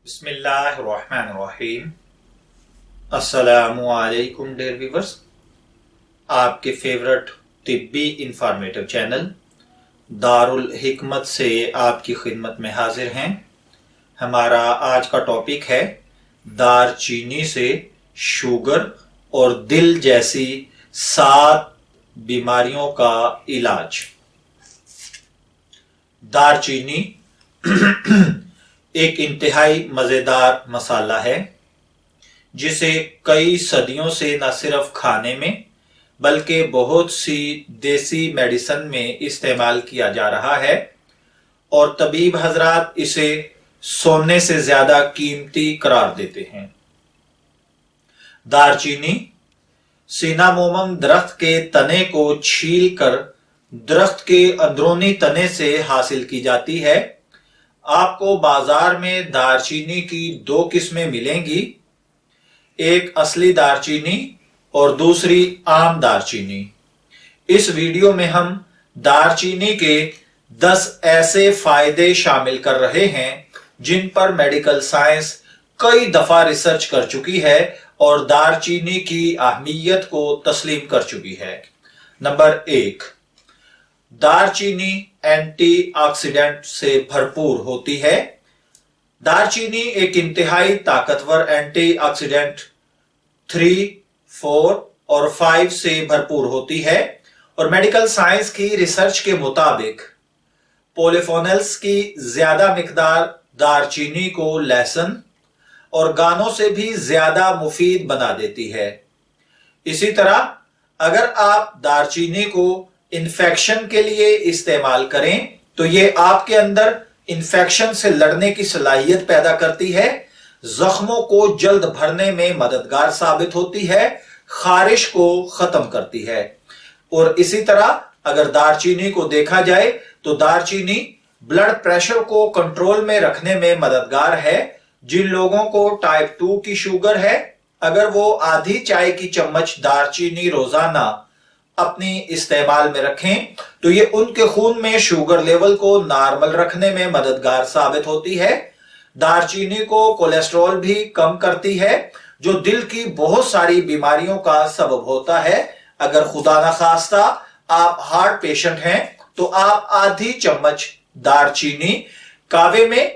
بسم اللہ الرحمن الرحیم۔ السلام علیکم ڈیئر ویورز، آپ کے فیورٹ طبی انفارمیٹو چینل دارالحکمت سے آپ کی خدمت میں حاضر ہیں۔ ہمارا آج کا ٹاپک ہے دار چینی سے شوگر اور دل جیسی 7 بیماریوں کا علاج۔ دار چینی ایک انتہائی مزیدار مسالہ ہے جسے کئی صدیوں سے نہ صرف کھانے میں بلکہ بہت سی دیسی میڈیسن میں استعمال کیا جا رہا ہے، اور طبیب حضرات اسے سونے سے زیادہ قیمتی قرار دیتے ہیں۔ دار چینی سینامومم درخت کے تنے کو چھیل کر درخت کے اندرونی تنے سے حاصل کی جاتی ہے۔ آپ کو بازار میں دار چینی کی 2 قسمیں ملیں گی، ایک اصلی دار چینی اور دوسری عام دار چینی۔ اس ویڈیو میں ہم دار چینی کے 10 ایسے فائدے شامل کر رہے ہیں جن پر میڈیکل سائنس کئی دفعہ ریسرچ کر چکی ہے اور دار چینی کی اہمیت کو تسلیم کر چکی ہے۔ نمبر 1، دار چینی اینٹی آکسیڈنٹ سے بھرپور ہوتی ہے۔ دار چینی ایک انتہائی طاقتور اینٹی آکسیڈنٹ 3، 4 اور 5 سے بھرپور ہوتی ہے، اور میڈیکل سائنس کی ریسرچ کے مطابق پولیفینولز کی زیادہ مقدار دار چینی کو لہسن اور گانوں سے بھی زیادہ مفید بنا دیتی ہے۔ اسی طرح اگر آپ دار چینی کو انفیکشن کے لیے استعمال کریں تو یہ آپ کے اندر انفیکشن سے لڑنے کی صلاحیت پیدا کرتی ہے، زخموں کو جلد بھرنے میں مددگار ثابت ہوتی ہے، خارش کو ختم کرتی ہے۔ اور اسی طرح اگر دار چینی کو دیکھا جائے تو دار چینی بلڈ پریشر کو کنٹرول میں رکھنے میں مددگار ہے۔ جن لوگوں کو ٹائپ 2 کی شوگر ہے، اگر وہ آدھی چائے کی چمچ دار چینی روزانہ اپنی استعمال میں رکھیں تو یہ ان کے خون میں شوگر لیول کو نارمل رکھنے میں مددگار ثابت ہوتی ہے۔ دار چینی کو کولیسٹرول بھی کم کرتی ہے جو دل کی بہت ساری بیماریوں کا سبب ہوتا ہے۔ اگر خدا نخواستہ آپ ہارٹ پیشنٹ ہیں تو آپ آدھی چمچ دار چینی کہوے میں،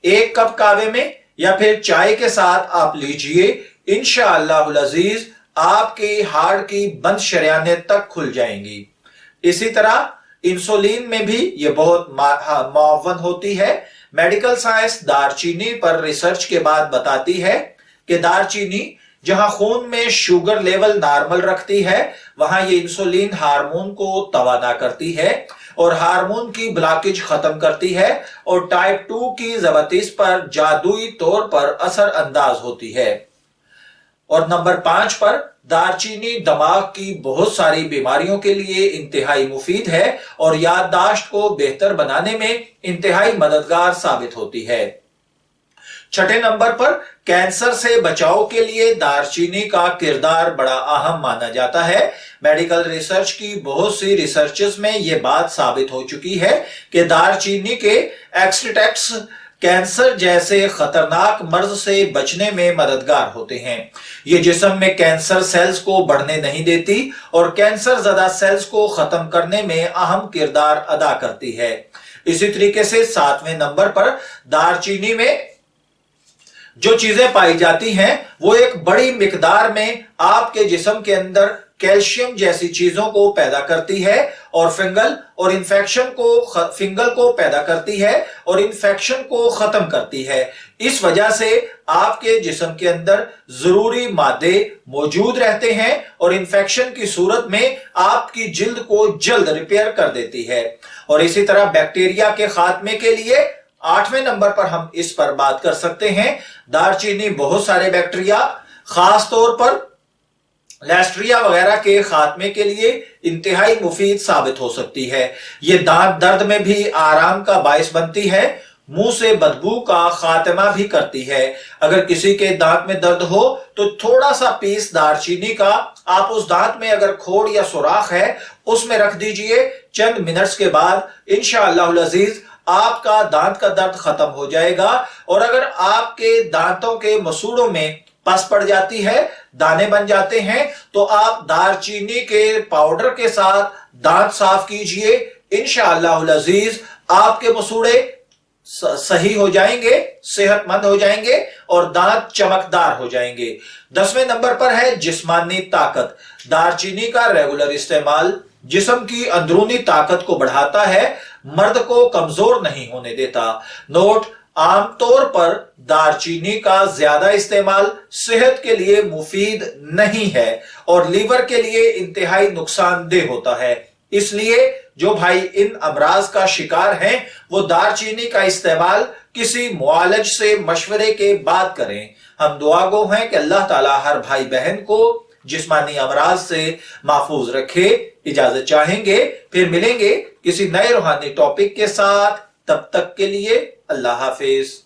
1 کپ کہوے میں یا پھر چائے کے ساتھ آپ لیجئے، انشاءاللہ العزیز آپ کی ہارٹ کی بند شریانیں تک کھل جائیں گی۔ اسی طرح انسولین میں بھی یہ بہت معاون ہوتی ہے۔ میڈیکل سائنس دار چینی پر ریسرچ کے بعد بتاتی ہے کہ دار چینی جہاں خون میں شوگر لیول نارمل رکھتی ہے، وہاں یہ انسولین ہارمون کو توانا کرتی ہے اور ہارمون کی بلاکیج ختم کرتی ہے، اور ٹائپ 2 کی ذواتیس پر جادوئی طور پر اثر انداز ہوتی ہے۔ اور نمبر 5 پر دار چینی دماغ کی بہت ساری بیماریوں کے لیے انتہائی مفید ہے اور یادداشت کو بہتر بنانے میں انتہائی مددگار ثابت ہوتی ہے۔ 6 نمبر پر کینسر سے بچاؤ کے لیے دار چینی کا کردار بڑا اہم مانا جاتا ہے۔ میڈیکل ریسرچ کی بہت سی ریسرچز میں یہ بات ثابت ہو چکی ہے کہ دار چینی کے ایکسٹریکٹس کینسر جیسے خطرناک مرض سے بچنے میں مددگار ہوتے ہیں۔ یہ جسم میں کینسر سیلز کو بڑھنے نہیں دیتی اور کینسر زدہ سیلز کو ختم کرنے میں اہم کردار ادا کرتی ہے۔ اسی طریقے سے 7ویں نمبر پر دار چینی میں جو چیزیں پائی جاتی ہیں وہ ایک بڑی مقدار میں آپ کے جسم کے اندر کیلشیم جیسی چیزوں کو پیدا کرتی ہے اور فنگل کو پیدا کرتی ہے اور انفیکشن کو ختم کرتی ہے۔ اس وجہ سے آپ کے جسم کے اندر ضروری مادے موجود رہتے ہیں اور انفیکشن کی صورت میں آپ کی جلد کو جلد ریپیئر کر دیتی ہے۔ اور اسی طرح بیکٹیریا کے خاتمے کے لیے 8ویں نمبر پر ہم اس پر بات کر سکتے ہیں۔ دار چینی بہت سارے بیکٹیریا، خاص طور پر لیسٹریا وغیرہ کے خاتمے کے لیے انتہائی مفید ثابت ہو سکتی ہے۔ یہ دانت درد میں بھی آرام کا باعث بنتی ہے، منہ سے بدبو کا خاتمہ بھی کرتی ہے۔ اگر کسی کے دانت میں درد ہو تو تھوڑا سا پیس دار چینی کا آپ اس دانت میں اگر کھوڑ یا سوراخ ہے اس میں رکھ دیجئے، چند منٹس کے بعد انشاءاللہ العزیز آپ کا دانت کا درد ختم ہو جائے گا۔ اور اگر آپ کے دانتوں کے مسوڑوں میں پس پڑ جاتی ہے، دانے بن جاتے ہیں، تو آپ دار چینی کے پاؤڈر کے ساتھ دانت صاف کیجئے، انشاءاللہ العزیز آپ کے مسوڑے صحیح ہو جائیں گے، صحت مند ہو جائیں گے اور دانت چمکدار ہو جائیں گے۔ 10ویں نمبر پر ہے جسمانی طاقت۔ دار چینی کا ریگولر استعمال جسم کی اندرونی طاقت کو بڑھاتا ہے، مرد کو کمزور نہیں ہونے دیتا۔ نوٹ: عام طور پر دار چینی کا زیادہ استعمال صحت کے لیے مفید نہیں ہے اور لیور کے لیے انتہائی نقصان دہ ہوتا ہے۔ اس لیے جو بھائی ان امراض کا شکار ہیں وہ دار چینی کا استعمال کسی معالج سے مشورے کے بعد کریں۔ ہم دعا گو ہیں کہ اللہ تعالی ہر بھائی بہن کو جسمانی امراض سے محفوظ رکھے۔ اجازت چاہیں گے، پھر ملیں گے کسی نئے روحانی ٹاپک کے ساتھ، تب تک کے لیے اللہ حافظ۔